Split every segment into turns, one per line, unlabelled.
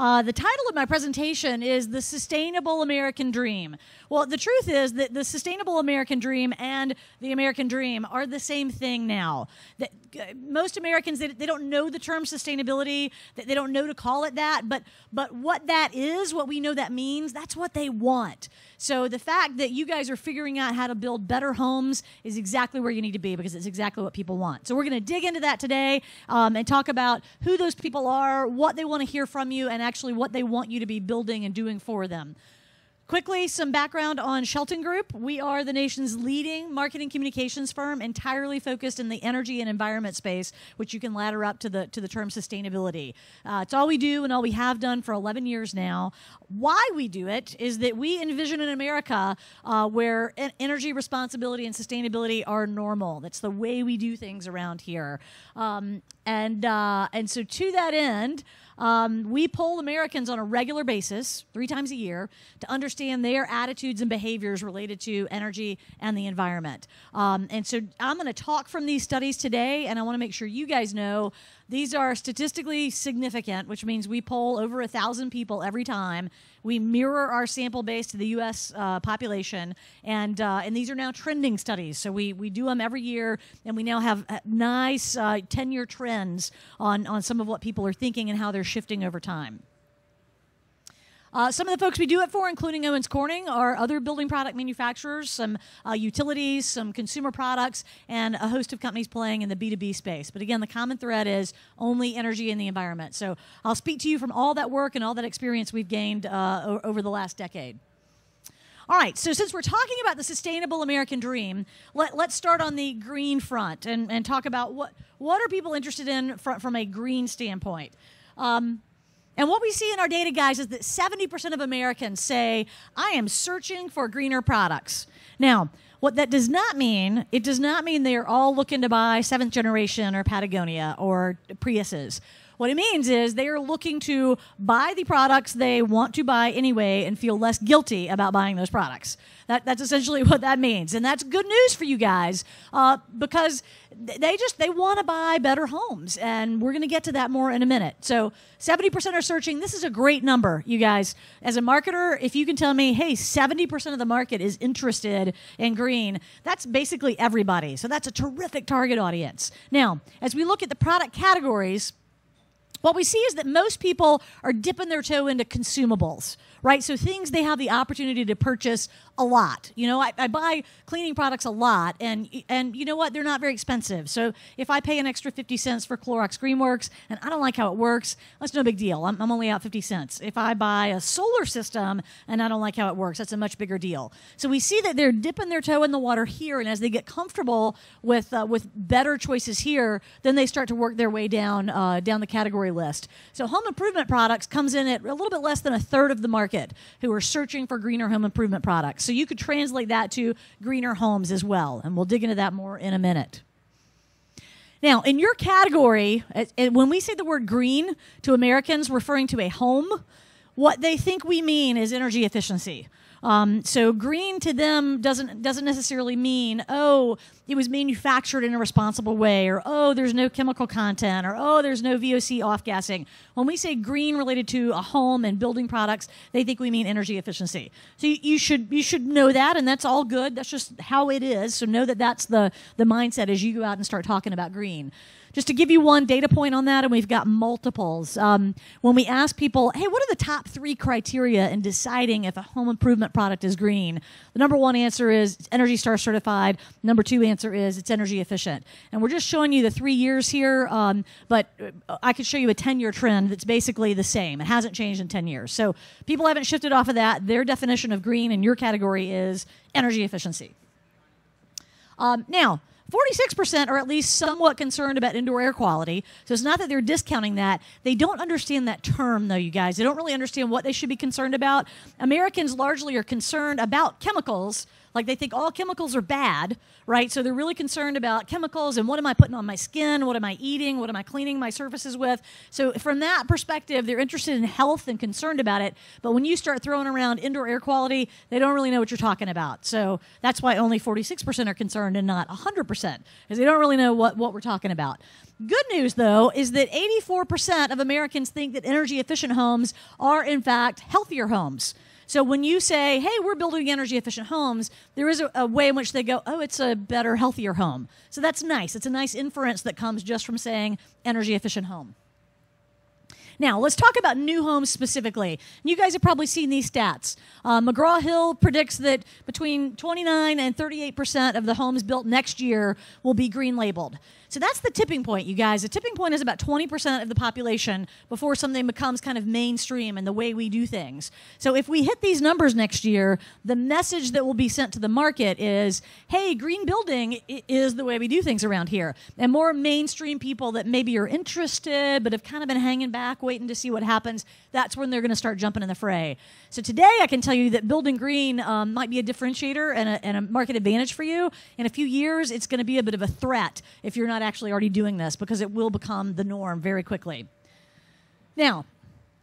The title of my presentation is The Sustainable American Dream. Well, the truth is that the Sustainable American Dream and the American Dream are the same thing now. Most Americans, they don't know the term sustainability, they don't know to call it that, but what that is, what we know that means, that's what they want. So the fact that you guys are figuring out how to build better homes is exactly where you need to be, because it's exactly what people want. So we're going to dig into that today and talk about who those people are, what they want to hear from you, and actually what they want you to be building and doing for them. Quickly, some background on Shelton Group. We are the nation's leading marketing communications firm, entirely focused in the energy and environment space, which you can ladder up to the term sustainability. It's all we do and all we have done for 11 years now. Why we do it is that we envision an America where energy responsibility and sustainability are normal. That's the way we do things around here. And so to that end, we poll Americans on a regular basis, 3 times a year, to understand their attitudes and behaviors related to energy and the environment. And so I'm going to talk from these studies today, and I want to make sure you guys know these are statistically significant, which means we poll over 1,000 people every time. We mirror our sample base to the U.S. Population, and these are now trending studies. So we do them every year, and we now have nice 10-year trends on some of what people are thinking and how they're shifting over time. Some of the folks we do it for, including Owens Corning, are other building product manufacturers, some utilities, some consumer products, and a host of companies playing in the B2B space. But again, the common thread is only energy and the environment. So I'll speak to you from all that work and all that experience we've gained over the last decade. All right, so since we're talking about the sustainable American dream, let's start on the green front and talk about what are people interested in from a green standpoint. And what we see in our data, guys, is that 70% of Americans say, I am searching for greener products. Now, what that does not mean, it does not mean they are all looking to buy 7th generation or Patagonia or Priuses. What it means is they are looking to buy the products they want to buy anyway and feel less guilty about buying those products. That's essentially what that means. And that's good news for you guys because they want to buy better homes. And we're going to get to that more in a minute. So 70% are searching. This is a great number, you guys. As a marketer, if you can tell me, hey, 70% of the market is interested in green, that's basically everybody. So that's a terrific target audience. Now, as we look at the product categories, what we see is that most people are dipping their toe into consumables, right? So things they have the opportunity to purchase a lot. You know, I buy cleaning products a lot, and you know what? They're not very expensive. So if I pay an extra 50 cents for Clorox Greenworks and I don't like how it works, that's no big deal. I'm only out 50 cents. If I buy a solar system and I don't like how it works, that's a much bigger deal. So we see that they're dipping their toe in the water here, and as they get comfortable with better choices here, then they start to work their way down the category list. So home improvement products comes in at a little bit less than 1/3 of the market who are searching for greener home improvement products. So you could translate that to greener homes as well, and we'll dig into that more in a minute. Now, in your category, when we say the word green to Americans referring to a home, what they think we mean is energy efficiency. So green to them doesn't necessarily mean, oh, it was manufactured in a responsible way, or oh, there's no chemical content, or oh, there's no VOC off-gassing. When we say green related to a home and building products, they think we mean energy efficiency. So you should know that, and that's all good. That's just how it is. So know that that's the mindset as you go out and start talking about green. Just to give you one data point on that, and we've got multiples. When we ask people, hey, what are the top 3 criteria in deciding if a home improvement product is green? The number 1 answer is it's Energy Star certified. Number 2 answer is it's energy efficient. And we're just showing you the 3 years here, but I could show you a 10-year trend that's basically the same. It hasn't changed in 10 years. So people haven't shifted off of that. Their definition of green in your category is energy efficiency. Now, 46% are at least somewhat concerned about indoor air quality. So it's not that they're discounting that. They don't understand that term, though, you guys. They don't really understand what they should be concerned about. Americans largely are concerned about chemicals Like they think all chemicals are bad, right? So they're really concerned about chemicals and what am I putting on my skin? What am I eating? What am I cleaning my surfaces with? So from that perspective, they're interested in health and concerned about it. But when you start throwing around indoor air quality, they don't really know what you're talking about. So that's why only 46% are concerned and not 100%, because they don't really know what we're talking about. Good news, though, is that 84% of Americans think that energy-efficient homes are, in fact, healthier homes. So when you say, hey, we're building energy-efficient homes, there is a way in which they go, oh, it's a better, healthier home. So that's nice. It's a nice inference that comes just from saying energy-efficient home. Now, let's talk about new homes specifically. You guys have probably seen these stats. McGraw-Hill predicts that between 29 and 38% of the homes built next year will be green labeled. So that's the tipping point, you guys. The tipping point is about 20% of the population before something becomes kind of mainstream in the way we do things. So if we hit these numbers next year, the message that will be sent to the market is, hey, green building is the way we do things around here. And more mainstream people that maybe are interested but have kind of been hanging back, waiting to see what happens, that's when they're going to start jumping in the fray. So today I can tell you that building green might be a differentiator and a market advantage for you. In a few years, it's going to be a bit of a threat if you're not actually already doing this, because it will become the norm very quickly. Now,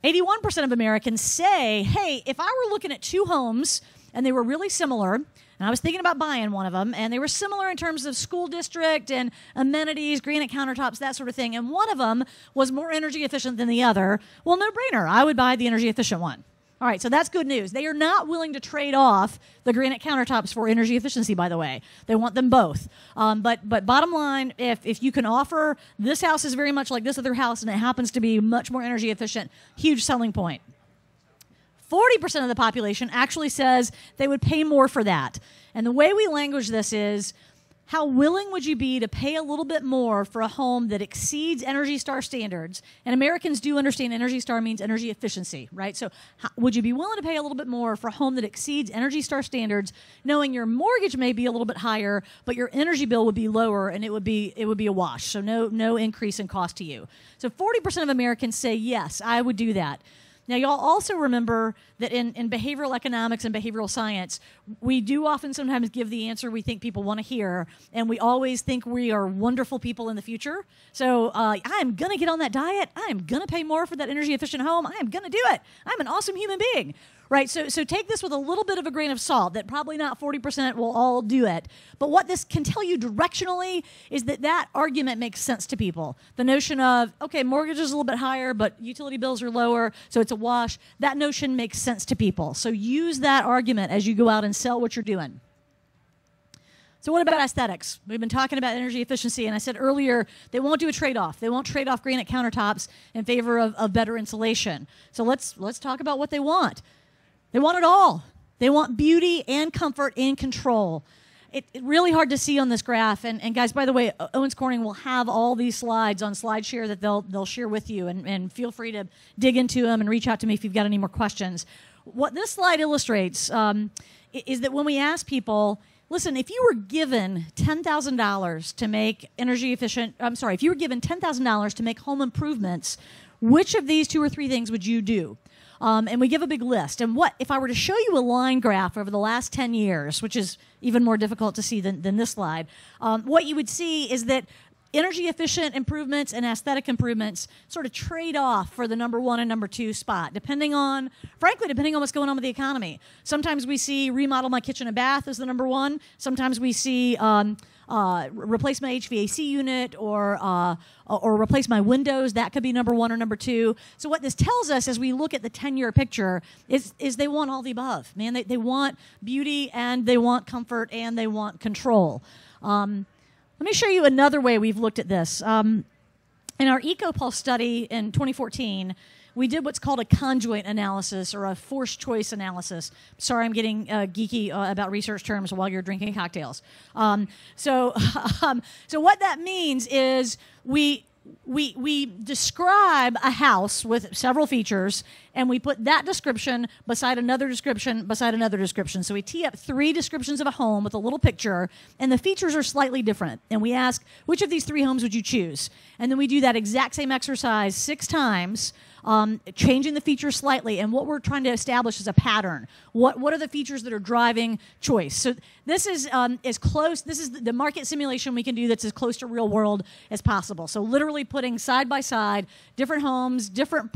81% of Americans say, hey, if I were looking at two homes and they were really similar, and I was thinking about buying one of them, and they were similar in terms of school district and amenities, granite countertops, that sort of thing, and one of them was more energy efficient than the other, well, no brainer. I would buy the energy efficient one. All right, so that's good news. They are not willing to trade off the granite countertops for energy efficiency, by the way. They want them both. But bottom line, if you can offer, this house is very much like this other house, and it happens to be much more energy efficient, huge selling point. 40% of the population actually says they would pay more for that. And the way we language this is, how willing would you be to pay a little bit more for a home that exceeds Energy Star standards? And Americans do understand Energy Star means energy efficiency, right? So would you be willing to pay a little bit more for a home that exceeds Energy Star standards, knowing your mortgage may be a little bit higher, but your energy bill would be lower and it would be a wash, so no increase in cost to you. So 40% of Americans say, yes, I would do that. Now, y'all also remember that in behavioral economics and behavioral science, we do often sometimes give the answer we think people want to hear, and we always think we are wonderful people in the future. So I am going to get on that diet. I am going to pay more for that energy-efficient home. I am going to do it. I'm an awesome human being. Right, so take this with a little bit of a grain of salt, that probably not 40% will all do it. But what this can tell you directionally is that argument makes sense to people. The notion of, okay, mortgage is a little bit higher, but utility bills are lower, so it's a wash. That notion makes sense to people. So use that argument as you go out and sell what you're doing. So what about aesthetics? We've been talking about energy efficiency, and I said earlier they won't do a trade-off. They won't trade off granite countertops in favor of better insulation. So let's talk about what they want. They want it all. They want beauty and comfort and control. It's really hard to see on this graph. And guys, by the way, Owens Corning will have all these slides on SlideShare that they'll share with you. And feel free to dig into them and reach out to me if you've got any more questions. What this slide illustrates is that when we ask people, listen, if you were given $10,000 to make energy efficient, if you were given $10,000 to make home improvements, which of these 2 or 3 things would you do? And we give a big list. And what if I were to show you a line graph over the last 10 years, which is even more difficult to see than this slide, what you would see is that energy efficient improvements and aesthetic improvements sort of trade off for the number 1 and number 2 spot, depending on what's going on with the economy. Sometimes we see remodel my kitchen and bath as the number 1. Sometimes we see replace my HVAC unit or replace my windows. That could be number 1 or number 2. So what this tells us as we look at the 10-year picture is they want all the above. Man, they want beauty and they want comfort and they want control. Let me show you another way we've looked at this. In our EcoPulse study in 2014, we did what's called a conjoint analysis or a forced choice analysis. Sorry, I'm getting geeky about research terms while you're drinking cocktails. So what that means is we describe a house with several features, and we put that description beside another description beside another description. So we tee up 3 descriptions of a home with a little picture, and the features are slightly different. And we ask, which of these 3 homes would you choose? And then we do that exact same exercise 6 times changing the features slightly, and what we're trying to establish is a pattern. What are the features that are driving choice? So this is as close. This is the market simulation we can do that's as close to real world as possible. So literally putting side by side different homes, different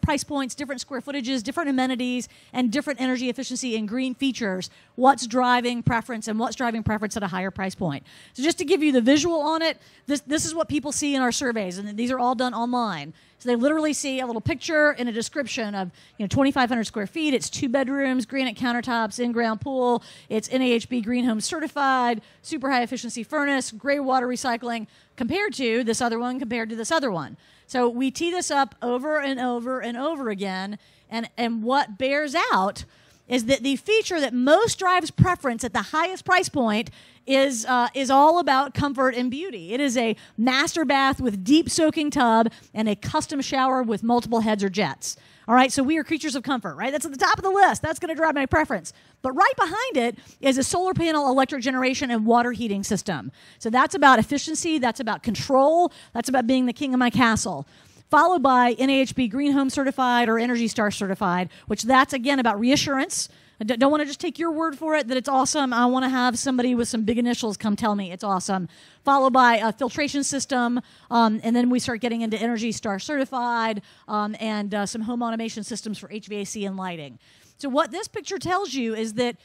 price points, different square footages, different amenities, and different energy efficiency and green features. What's driving preference and what's driving preference at a higher price point? So just to give you the visual on it, this is what people see in our surveys, and these are all done online. So they literally see a little picture and a description of 2,500 square feet. It's 2 bedrooms, granite countertops, in-ground pool. It's NAHB Green Home certified, super high efficiency furnace, gray water recycling, compared to this other one, compared to this other one. So we tee this up over and over and over again, and what bears out is that the feature that most drives preference at the highest price point is all about comfort and beauty. It is a master bath with deep soaking tub and a custom shower with multiple heads or jets. All right, so we are creatures of comfort, right? That's at the top of the list. That's going to drive my preference. But right behind it is a solar panel, electric generation, and water heating system. So that's about efficiency. That's about control. That's about being the king of my castle. Followed by NAHB Green Home Certified or Energy Star Certified, which that's, again, about reassurance. I don't want to just take your word for it that it's awesome. I want to have somebody with some big initials come tell me it's awesome. Followed by a filtration system, and then we start getting into Energy Star Certified and some home automation systems for HVAC and lighting. So what this picture tells you is that,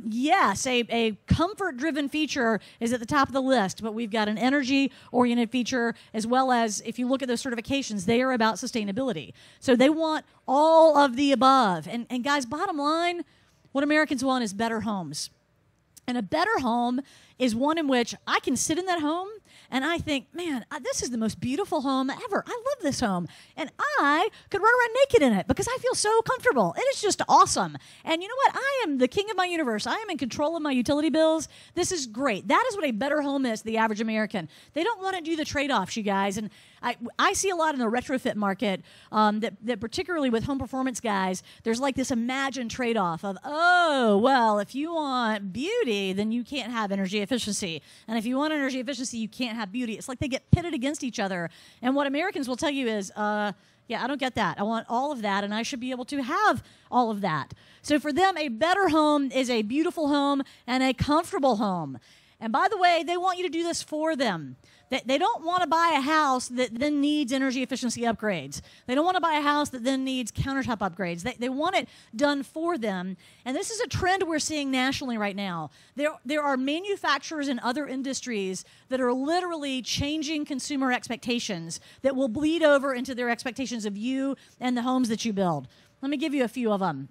yes, a comfort-driven feature is at the top of the list, but we've got an energy-oriented feature as well as, if you look at those certifications, they are about sustainability. So they want all of the above. And guys, bottom line, what Americans want is better homes. And a better home is one in which I can sit in that home and I think, man, this is the most beautiful home ever. I love this home. And I could run around naked in it because I feel so comfortable. It is just awesome. And you know what? I am the king of my universe. I am in control of my utility bills. This is great. That is what a better home is to the average American. They don't want to do the trade-offs, you guys. And I see a lot in the retrofit market that particularly with home performance guys, there's like this imagined trade-off of, oh, well, if you want beauty, then you can't have energy efficiency. And if you want energy efficiency, you can't have beauty. It's like they get pitted against each other. And what Americans will tell you is, yeah, I don't get that. I want all of that, and I should be able to have all of that. So for them, a better home is a beautiful home and a comfortable home. And by the way, they want you to do this for them. They don't want to buy a house that then needs energy efficiency upgrades. They don't want to buy a house that then needs countertop upgrades. They want it done for them. And this is a trend we're seeing nationally right now. There are manufacturers in other industries that are literally changing consumer expectations that will bleed over into their expectations of you and the homes that you build. Let me give you a few of them.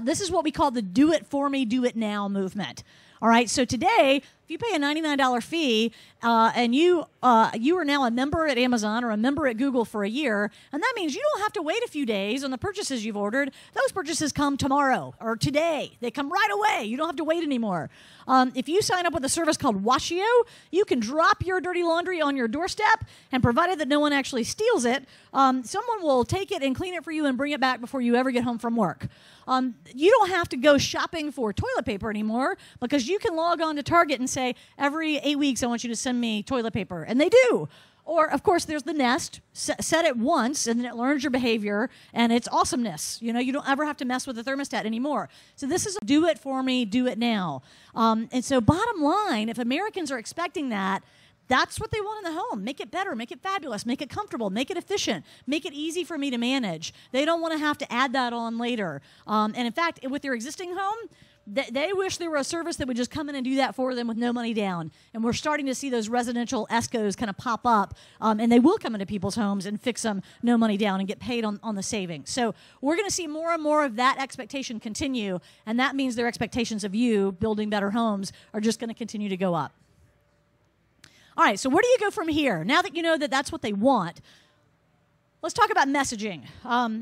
This is what we call the do it for me, do it now movement. All right, so today, if you pay a $99 fee and you are now a member at Amazon or a member at Google for a year, and that means you don't have to wait a few days on the purchases you've ordered. Those purchases come tomorrow or today. They come right away. You don't have to wait anymore. If you sign up with a service called Washio, you can drop your dirty laundry on your doorstep, and provided that no one actually steals it, someone will take it and clean it for you and bring it back before you ever get home from work. You don't have to go shopping for toilet paper anymore because you can log on to Target and say, every 8 weeks I want you to send me toilet paper. And they do. Or, of course, there's the Nest. Set it once, and then it learns your behavior, and it's awesomeness. You know, you don't ever have to mess with the thermostat anymore. So this is do it for me, do it now. And so bottom line, if Americans are expecting that, that's what they want in the home. Make it better, make it fabulous, make it comfortable, make it efficient, make it easy for me to manage. They don't want to have to add that on later. And in fact, with their existing home, they wish there were a service that would just come in and do that for them with no money down. And we're starting to see those residential ESCOs kind of pop up, and they will come into people's homes and fix them no money down and get paid on the savings. So we're going to see more and more of that expectation continue, and that means their expectations of you building better homes are just going to continue to go up. All right, so where do you go from here? Now that you know that that's what they want, let's talk about messaging.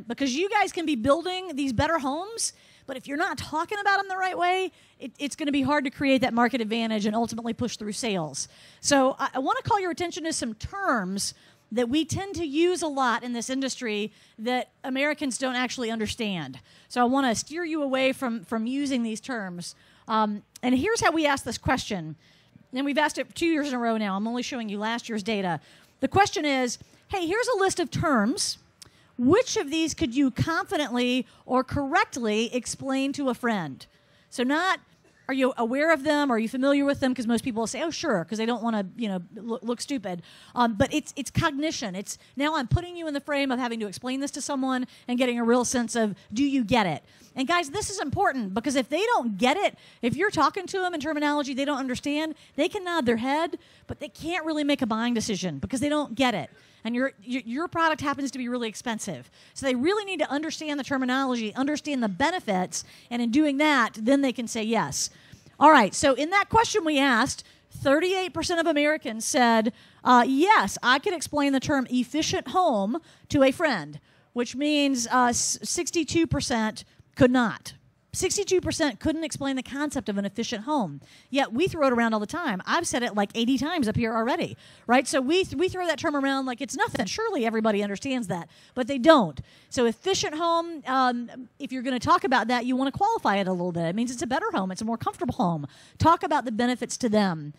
Because you guys can be building these better homes, but if you're not talking about them the right way, it's going to be hard to create that market advantage and ultimately push through sales. So I want to call your attention to some terms that we tend to use a lot in this industry that Americans don't actually understand. So I want to steer you away from using these terms. And here's how we ask this question. And we've asked it 2 years in a row now. I'm only showing you last year's data. The question is, hey, here's a list of terms. which of these could you confidently or correctly explain to a friend? So not, are you aware of them? Are you familiar with them? Because most people will say, oh, sure, because they don't want to, look stupid. But it's cognition. It's now I'm putting you in the frame of having to explain this to someone and getting a real sense of, do you get it? And guys, this is important because if they don't get it, if you're talking to them in terminology they don't understand, they can nod their head, but they can't really make a buying decision because they don't get it. And your product happens to be really expensive. So they really need to understand the terminology, understand the benefits, and in doing that, then they can say yes. All right, so in that question we asked, 38% of Americans said, yes, I can explain the term efficient home to a friend, which means 62% could not. 62% couldn't explain the concept of an efficient home. Yet we throw it around all the time. I've said it like 80 times up here already, right? So we throw that term around like it's nothing. Surely everybody understands that, but they don't. So efficient home, if you're going to talk about that, you want to qualify it a little bit. It means it's a better home. It's a more comfortable home. Talk about the benefits to them.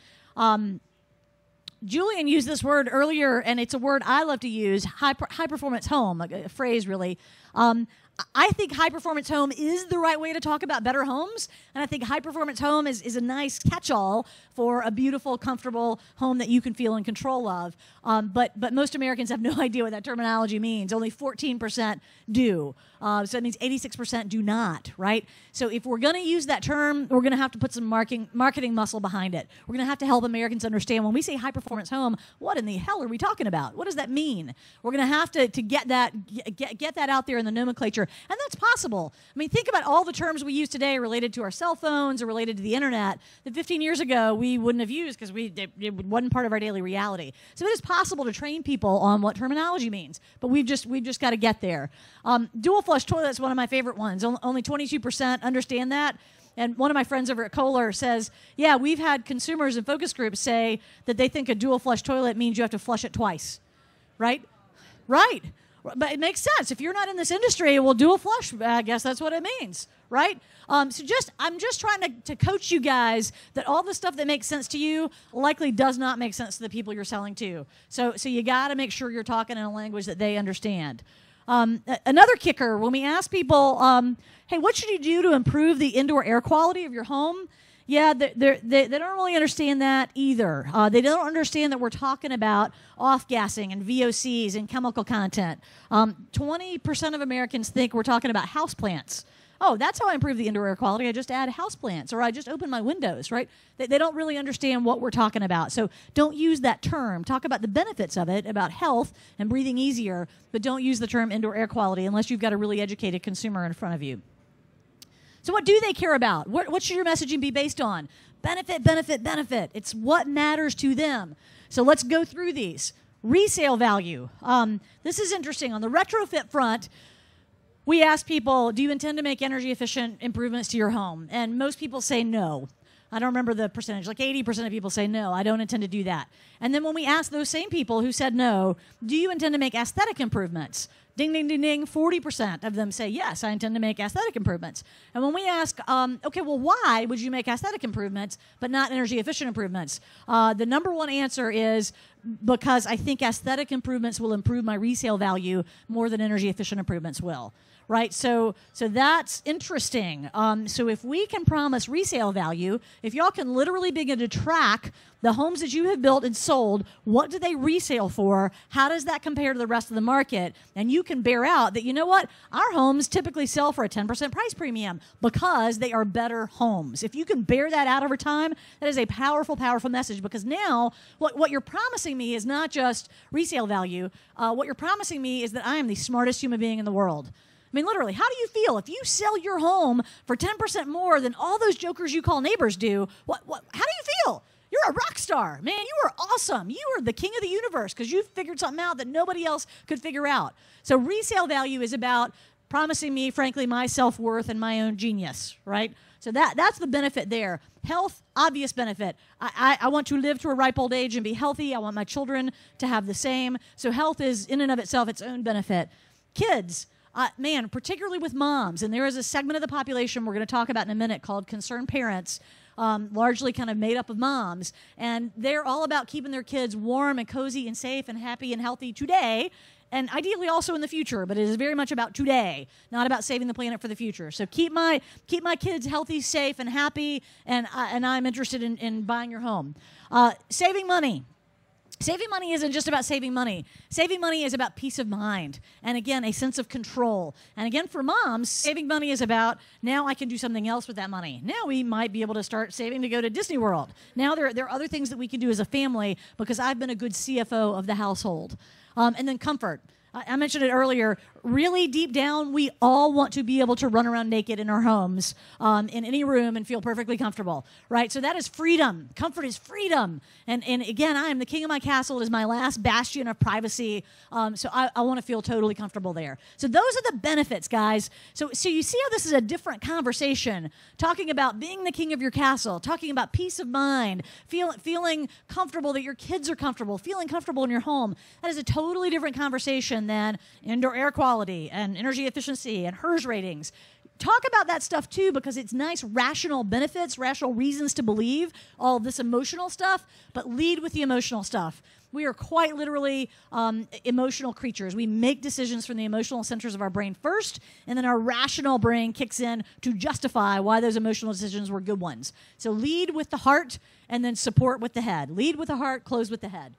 Julian used this word earlier, and it's a word I love to use, high-performance home, a phrase really. I think high-performance home is the right way to talk about better homes, and I think high-performance home is a nice catch-all for a beautiful, comfortable home that you can feel in control of. But most Americans have no idea what that terminology means. Only 14% do. So that means 86% do not, right? So if we're going to use that term, we're going to have to put some marketing muscle behind it. We're going to have to help Americans understand when we say high-performance home, what in the hell are we talking about? What does that mean? We're going to have to get that out there in the nomenclature. And that's possible. I mean, think about all the terms we use today related to our cell phones or related to the internet that 15 years ago we wouldn't have used because it wasn't part of our daily reality. So it is possible to train people on what terminology means, but we've just got to get there. Dual flush toilet is one of my favorite ones. Only 22% understand that. And one of my friends over at Kohler says, yeah, we've had consumers in focus groups say that they think a dual flush toilet means you have to flush it twice, right? Right. But it makes sense. If you're not in this industry, well, dual flush, I guess that's what it means, right? I'm just trying to coach you guys that all the stuff that makes sense to you likely does not make sense to the people you're selling to. So you got to make sure you're talking in a language that they understand. Another kicker, when we ask people, hey, what should you do to improve the indoor air quality of your home? Yeah, they don't really understand that either. They don't understand that we're talking about off-gassing and VOCs and chemical content. 20% of Americans think we're talking about houseplants. Oh, that's how I improve the indoor air quality. I just add houseplants, or I just open my windows, right? They don't really understand what we're talking about. So don't use that term. Talk about the benefits of it, about health and breathing easier, but don't use the term indoor air quality unless you've got a really educated consumer in front of you. So what do they care about? What should your messaging be based on? Benefit, benefit, benefit. It's what matters to them. So let's go through these. Resale value. This is interesting. On the retrofit front, we ask people, do you intend to make energy efficient improvements to your home? And most people say no. I don't remember the percentage. Like 80% of people say no, I don't intend to do that. And then when we ask those same people who said no, do you intend to make aesthetic improvements? Ding, ding, ding, ding, 40% of them say, yes, I intend to make aesthetic improvements. And when we ask, okay, well, why would you make aesthetic improvements but not energy efficient improvements? The number one answer is because I think aesthetic improvements will improve my resale value more than energy efficient improvements will. Right, so that's interesting. So if we can promise resale value, if y'all can literally begin to track the homes that you have built and sold, what do they resale for? How does that compare to the rest of the market? And you can bear out that, you know what, our homes typically sell for a 10% price premium because they are better homes. If you can bear that out over time, that is a powerful, powerful message, because now what you're promising me is not just resale value. What you're promising me is that I am the smartest human being in the world. I mean, literally, how do you feel if you sell your home for 10% more than all those jokers you call neighbors do? How do you feel? You're a rock star, man. You are awesome. You are the king of the universe because you figured something out that nobody else could figure out. So resale value is about promising me, frankly, my self-worth and my own genius, right? So that's the benefit there. Health, obvious benefit. I want to live to a ripe old age and be healthy. I want my children to have the same. So health is, in and of itself, its own benefit. Kids. Man, particularly with moms, and there is a segment of the population we're going to talk about in a minute called concerned parents, largely kind of made up of moms, and they're all about keeping their kids warm and cozy and safe and happy and healthy today, and ideally also in the future, but it is very much about today, not about saving the planet for the future. So keep my kids healthy, safe, and happy, and I'm interested in buying your home. Saving money. Saving money isn't just about saving money. Saving money is about peace of mind and, again, a sense of control. And, again, for moms, saving money is about now I can do something else with that money. Now we might be able to start saving to go to Disney World. Now there are other things that we can do as a family because I've been a good CFO of the household. And then comfort. I mentioned it earlier. Really deep down, we all want to be able to run around naked in our homes, in any room, and feel perfectly comfortable, right? So that is freedom. Comfort is freedom. And again, I am the king of my castle. It is my last bastion of privacy. So I want to feel totally comfortable there. So those are the benefits, guys. So you see how this is a different conversation, talking about being the king of your castle, talking about peace of mind, feeling comfortable that your kids are comfortable, feeling comfortable in your home. That is a totally different conversation than indoor air quality and energy efficiency and HERS ratings. Talk about that stuff too, because it's nice rational benefits, rational reasons to believe all this emotional stuff, but lead with the emotional stuff. We are quite literally emotional creatures. We make decisions from the emotional centers of our brain first, and then our rational brain kicks in to justify why those emotional decisions were good ones. So lead with the heart and then support with the head. Lead with the heart, close with the head.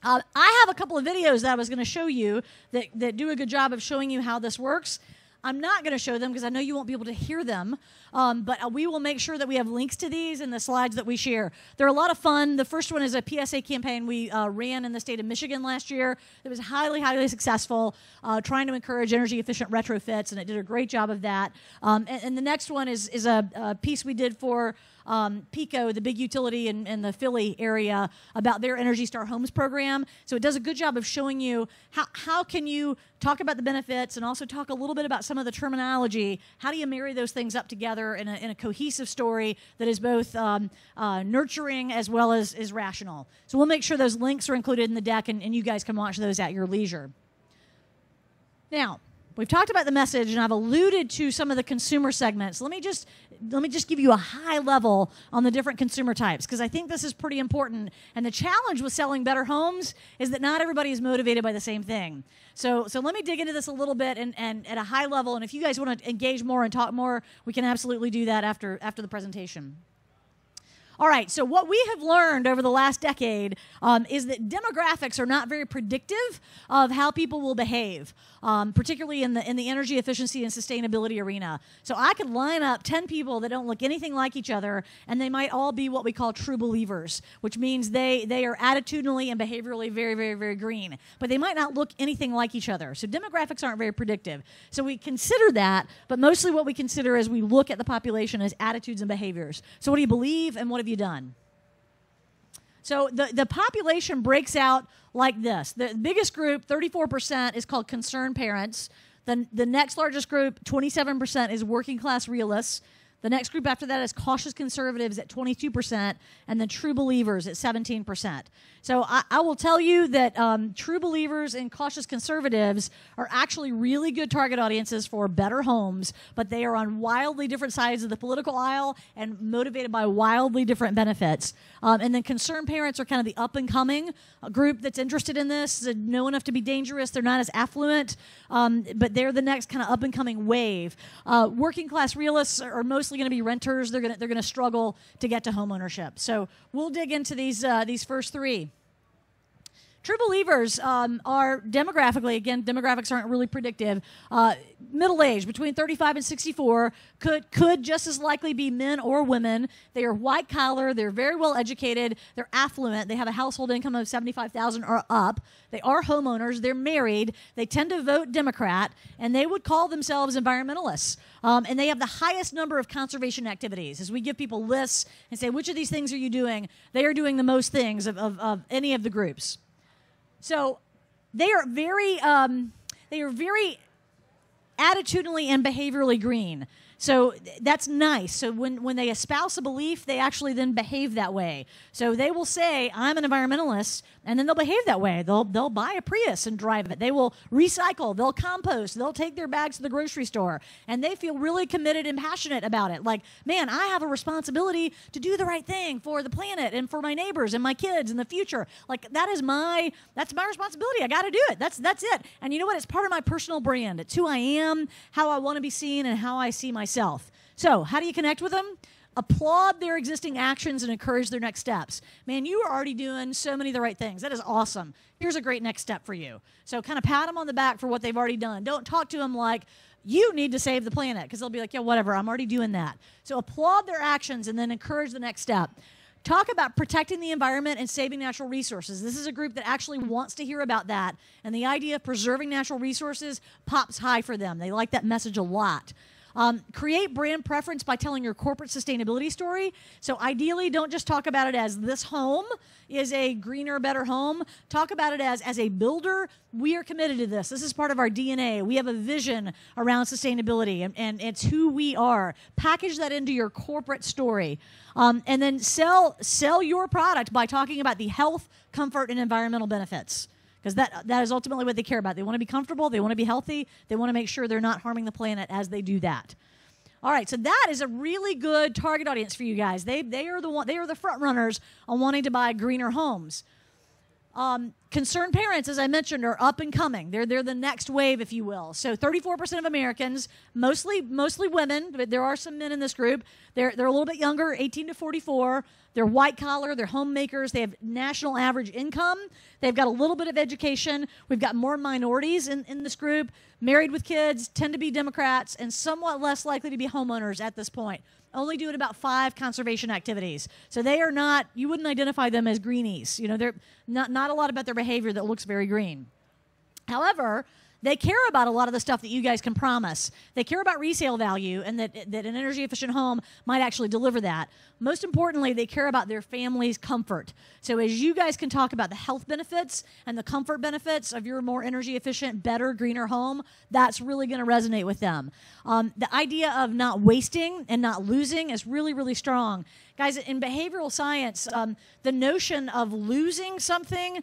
I have a couple of videos that I was going to show you that do a good job of showing you how this works. I'm not going to show them because I know you won't be able to hear them, but we will make sure that we have links to these in the slides that we share. They're a lot of fun. The first one is a PSA campaign we ran in the state of Michigan last year. It was highly, highly successful, trying to encourage energy-efficient retrofits, and it did a great job of that. And the next one is a piece we did for PECO, the big utility in the Philly area, about their Energy Star Homes program. So it does a good job of showing you how can you talk about the benefits and also talk a little bit about some of the terminology. How do you marry those things up together in a cohesive story that is both nurturing as well as rational? So we'll make sure those links are included in the deck, and you guys can watch those at your leisure. Now, we've talked about the message, and I've alluded to some of the consumer segments. Let me just give you a high level on the different consumer types, because I think this is pretty important. And the challenge with selling better homes is that not everybody is motivated by the same thing. So let me dig into this a little bit and at a high level. And if you guys want to engage more and talk more, we can absolutely do that after the presentation. All right, so what we have learned over the last decade is that demographics are not very predictive of how people will behave, particularly in the energy efficiency and sustainability arena. So I could line up 10 people that don't look anything like each other, and they might all be what we call true believers, which means they are attitudinally and behaviorally very, very, very green, but they might not look anything like each other. So demographics aren't very predictive. So we consider that, but mostly what we consider as we look at the population is attitudes and behaviors. So what do you believe, and what have you done? So the population breaks out like this. The biggest group, 34%, is called concerned parents. The next largest group, 27%, is working class realists. The next group after that is cautious conservatives at 22%, and then true believers at 17%. So I will tell you that true believers and cautious conservatives are actually really good target audiences for better homes, but they are on wildly different sides of the political aisle and motivated by wildly different benefits. And then concerned parents are kind of the up-and-coming group that's interested in this. They know enough to be dangerous. They're not as affluent, but they're the next kind of up-and-coming wave. Working class realists are mostly going to be renters. They're going to struggle to get to home ownership. So we'll dig into these first three. True believers are demographically, again, demographics aren't really predictive, middle age, between 35 and 64, could just as likely be men or women. They are white collar, they're very well educated, they're affluent, they have a household income of $75,000 or up, they are homeowners, they're married, they tend to vote Democrat, and they would call themselves environmentalists. And they have the highest number of conservation activities. As we give people lists and say, which of these things are you doing? They are doing the most things of any of the groups. So they are very attitudinally and behaviorally green. So that's nice. So when they espouse a belief, they actually then behave that way. So they will say, I'm an environmentalist, and then they'll behave that way. They'll buy a Prius and drive it. They will recycle. They'll compost. They'll take their bags to the grocery store. And they feel really committed and passionate about it. Like, man, I have a responsibility to do the right thing for the planet and for my neighbors and my kids in the future. Like, that's my responsibility. I got to do it. That's it. And you know what? It's part of my personal brand. It's who I am, how I want to be seen, and how I see myself. So how do you connect with them? Applaud their existing actions and encourage their next steps. Man, you are already doing so many of the right things. That is awesome. Here's a great next step for you. So kind of pat them on the back for what they've already done. Don't talk to them like, you need to save the planet, because they'll be like, yeah, whatever, I'm already doing that. So applaud their actions and then encourage the next step. Talk about protecting the environment and saving natural resources. This is a group that actually wants to hear about that, and the idea of preserving natural resources pops high for them. They like that message a lot. Create brand preference by telling your corporate sustainability story. So ideally, don't just talk about it as this home is a greener, better home. Talk about it as a builder, we are committed to this. This is part of our DNA. We have a vision around sustainability, and it's who we are. Package that into your corporate story. And then sell your product by talking about the health, comfort, and environmental benefits. Because that is ultimately what they care about. They want to be comfortable. They want to be healthy. They want to make sure they're not harming the planet as they do that. All right, so that is a really good target audience for you guys. They are the front runners on wanting to buy greener homes. Concerned parents, as I mentioned, are up and coming. They're the next wave, if you will. So 34% of Americans, mostly women, but there are some men in this group. They're a little bit younger, 18 to 44. They're white collar. They're homemakers. They have national average income. They've got a little bit of education. We've got more minorities in this group. Married with kids, tend to be Democrats, and somewhat less likely to be homeowners at this point. Only doing about 5 conservation activities. So they are not, you wouldn't identify them as greenies. You know, they're not a lot about their behavior that looks very green. However, they care about a lot of the stuff that you guys can promise. They care about resale value and that an energy-efficient home might actually deliver that. Most importantly, they care about their family's comfort. So as you guys can talk about the health benefits and the comfort benefits of your more energy-efficient, better, greener home, that's really going to resonate with them. The idea of not wasting and not losing is really, really strong. Guys, in behavioral science, the notion of losing something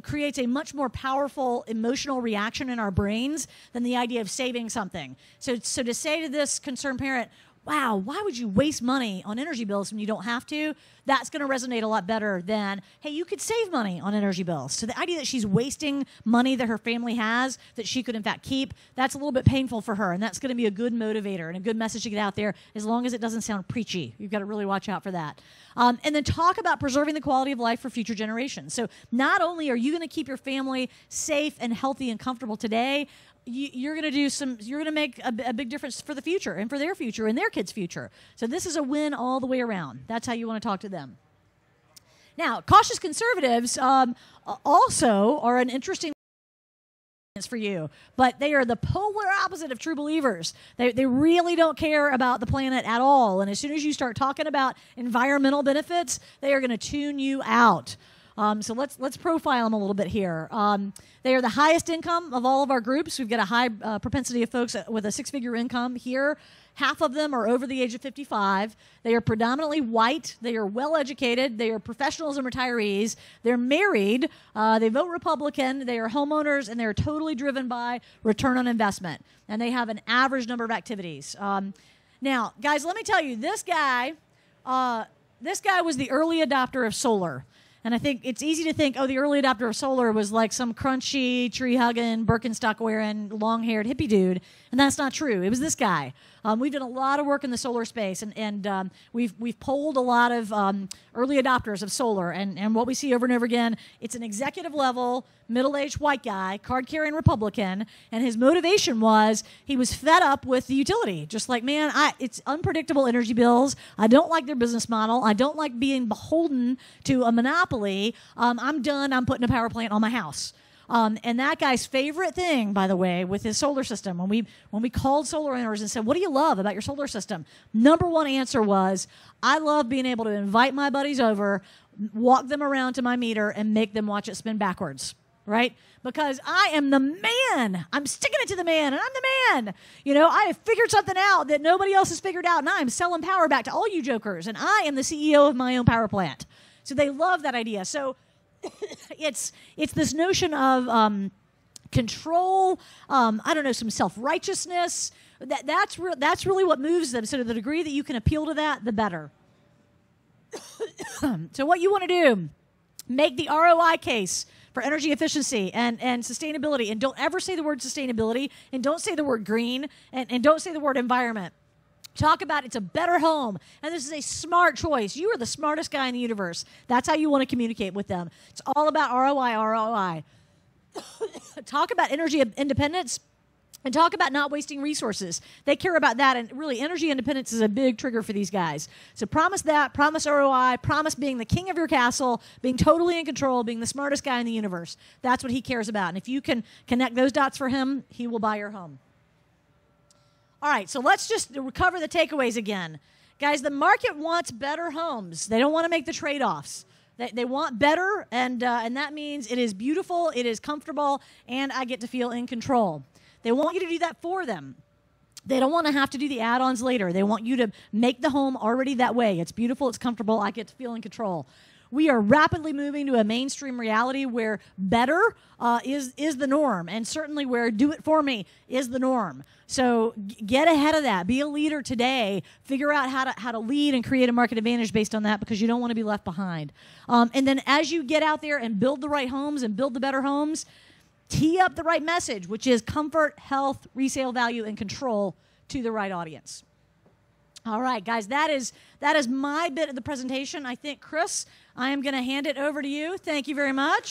creates a much more powerful emotional reaction in our brains than the idea of saving something. So to say to this concerned parent, wow, why would you waste money on energy bills when you don't have to? That's going to resonate a lot better than, hey, you could save money on energy bills. So the idea that she's wasting money that her family has that she could, in fact, keep, that's a little bit painful for her, and that's going to be a good motivator and a good message to get out there as long as it doesn't sound preachy. You've got to really watch out for that. And then talk about preserving the quality of life for future generations. So not only are you going to keep your family safe and healthy and comfortable today, you're going to make a big difference for the future and for their future and their kids' future. So this is a win all the way around. That's how you want to talk to them. Now, cautious conservatives also are an interesting for you, but they are the polar opposite of true believers. They really don't care about the planet at all. And as soon as you start talking about environmental benefits, they are going to tune you out. So let's profile them a little bit here. They are the highest income of all of our groups. We've got a high propensity of folks with a 6-figure income here. Half of them are over the age of 55. They are predominantly white. They are well-educated. They are professionals and retirees. They're married. They vote Republican. They are homeowners, and they're totally driven by return on investment. And they have an average number of activities. Now, guys, let me tell you, this guy was the early adopter of solar. And I think it's easy to think, oh, the early adopter of solar was like some crunchy, tree-hugging, Birkenstock-wearing, long-haired hippie dude. And that's not true. It was this guy. We've done a lot of work in the solar space, and we've polled a lot of early adopters of solar. And what we see over and over again, it's an executive-level, middle-aged white guy, card-carrying Republican, and his motivation was he was fed up with the utility. Just like, man, it's unpredictable energy bills. I don't like their business model. I don't like being beholden to a monopoly. I'm done. I'm putting a power plant on my house. And that guy's favorite thing, by the way, with his solar system, when we called solar owners and said, what do you love about your solar system? Number one answer was, I love being able to invite my buddies over, walk them around to my meter, and make them watch it spin backwards. right? Because I am the man. I'm sticking it to the man, and I'm the man. I have figured something out that nobody else has figured out, and I'm selling power back to all you jokers, and I am the CEO of my own power plant. So they love that idea. So it's this notion of control, I don't know, some self-righteousness. That's really what moves them. So to the degree that you can appeal to that, the better. So what you want to do, make the ROI case for energy efficiency and sustainability. And don't ever say the word sustainability, and don't say the word green, and don't say the word environment. Talk about it's a better home, and this is a smart choice. You are the smartest guy in the universe. That's how you want to communicate with them. It's all about ROI. Talk about energy independence, and talk about not wasting resources. They care about that, and really energy independence is a big trigger for these guys. So promise that, promise ROI, promise being the king of your castle, being totally in control, being the smartest guy in the universe. That's what he cares about. And if you can connect those dots for him, he will buy your home. All right, so let's just recover the takeaways again. Guys, the market wants better homes. They don't want to make the trade-offs. They want better, and that means it is beautiful, it is comfortable, and I get to feel in control. They want you to do that for them. They don't want to have to do the add-ons later. They want you to make the home already that way. It's beautiful, it's comfortable, I get to feel in control. We are rapidly moving to a mainstream reality where better is the norm, and certainly where do it for me is the norm. So get ahead of that. Be a leader today. Figure out how to lead and create a market advantage based on that, because you don't want to be left behind. And then as you get out there and build the right homes and build the better homes, tee up the right message, which is comfort, health, resale value, and control to the right audience. All right, guys, that is my bit of the presentation. I think, Chris, I am going to hand it over to you. Thank you very much.